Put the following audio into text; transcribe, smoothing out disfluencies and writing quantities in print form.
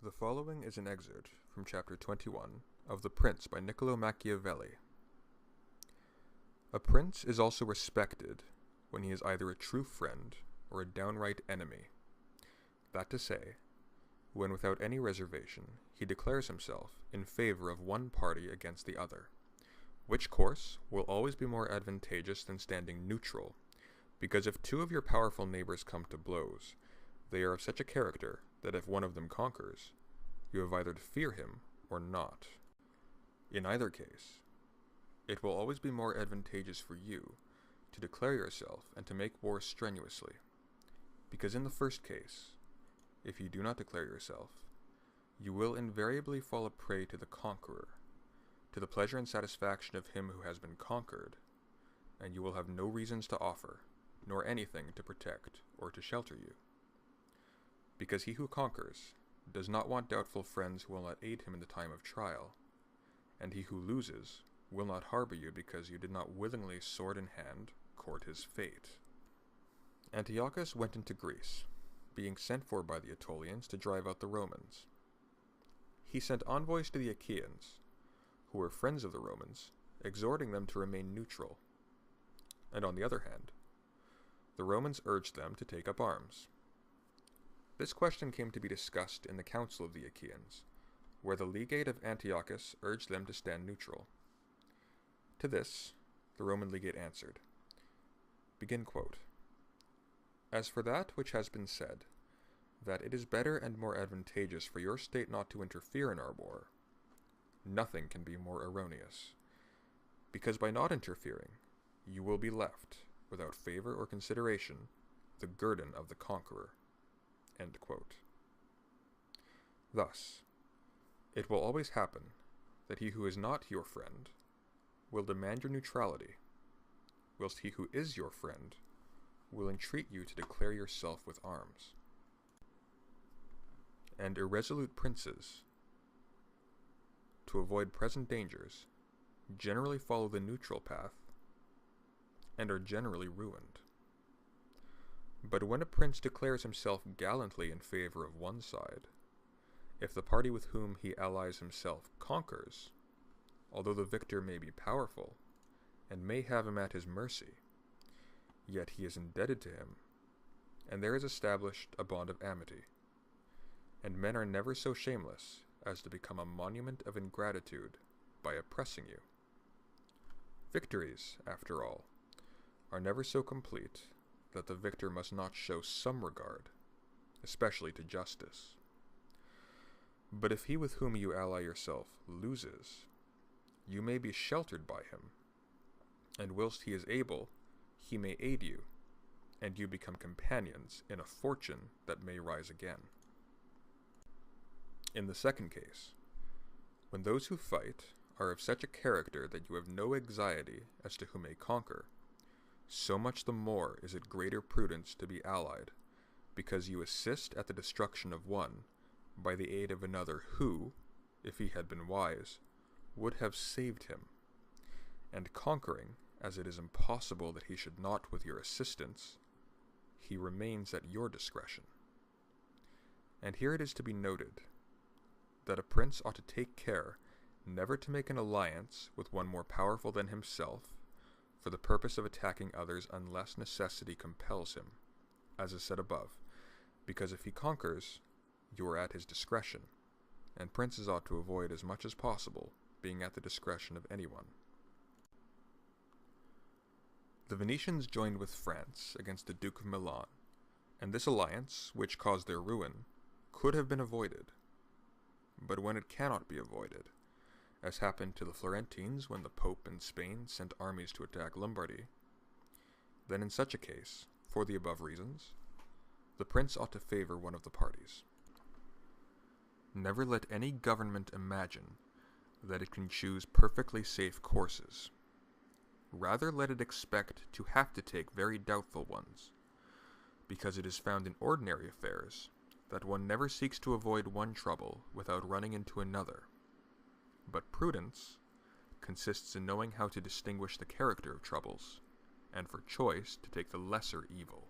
The following is an excerpt from chapter 21 of The Prince by Niccolo Machiavelli. A prince is also respected when he is either a true friend or a downright enemy. That to say, when without any reservation he declares himself in favor of one party against the other, which course will always be more advantageous than standing neutral, because if two of your powerful neighbours come to blows, they are of such a character that if one of them conquers, you have either to fear him or not. In either case, it will always be more advantageous for you to declare yourself and to make war strenuously, because in the first case, if you do not declare yourself, you will invariably fall a prey to the conqueror, to the pleasure and satisfaction of him who has been conquered, and you will have no reasons to offer, nor anything to protect or to shelter you. Because he who conquers does not want doubtful friends who will not aid him in the time of trial, and he who loses will not harbor you because you did not willingly, sword in hand, court his fate. Antiochus went into Greece, being sent for by the Aetolians to drive out the Romans. He sent envoys to the Achaeans, who were friends of the Romans, exhorting them to remain neutral. And on the other hand, the Romans urged them to take up arms. This question came to be discussed in the council of the Achaeans, where the legate of Antiochus urged them to stand neutral. To this, the Roman legate answered, begin quote, "As for that which has been said, that it is better and more advantageous for your state not to interfere in our war, nothing can be more erroneous, because by not interfering, you will be left, without favour or consideration, the guerdon of the conqueror." End quote. Thus, it will always happen that he who is not your friend will demand your neutrality, whilst he who is your friend will entreat you to declare yourself with arms. And irresolute princes, to avoid present dangers, generally follow the neutral path, and are generally ruined. But when a prince declares himself gallantly in favor of one side, if the party with whom he allies himself conquers, although the victor may be powerful, and may have him at his mercy, yet he is indebted to him, and there is established a bond of amity, and men are never so shameless as to become a monument of ingratitude by oppressing you. Victories, after all, are never so complete that the victor must not show some regard, especially to justice. But if he with whom you ally yourself loses, you may be sheltered by him, and whilst he is able, he may aid you, and you become companions in a fortune that may rise again. In the second case, when those who fight are of such a character that you have no anxiety as to who may conquer, so much the more is it greater prudence to be allied, because you assist at the destruction of one by the aid of another who, if he had been wise, would have saved him, and conquering, as it is impossible that he should not with your assistance, he remains at your discretion. And here it is to be noted that a prince ought to take care never to make an alliance with one more powerful than himself, for the purpose of attacking others unless necessity compels him, as is said above, because if he conquers, you are at his discretion, and princes ought to avoid as much as possible being at the discretion of anyone. The Venetians joined with France against the Duke of Milan, and this alliance, which caused their ruin, could have been avoided. But when it cannot be avoided, as happened to the Florentines when the Pope in Spain sent armies to attack Lombardy, then in such a case, for the above reasons, the prince ought to favour one of the parties. Never let any government imagine that it can choose perfectly safe courses. Rather let it expect to have to take very doubtful ones, because it is found in ordinary affairs that one never seeks to avoid one trouble without running into another. But prudence consists in knowing how to distinguish the character of troubles, and for choice to take the lesser evil.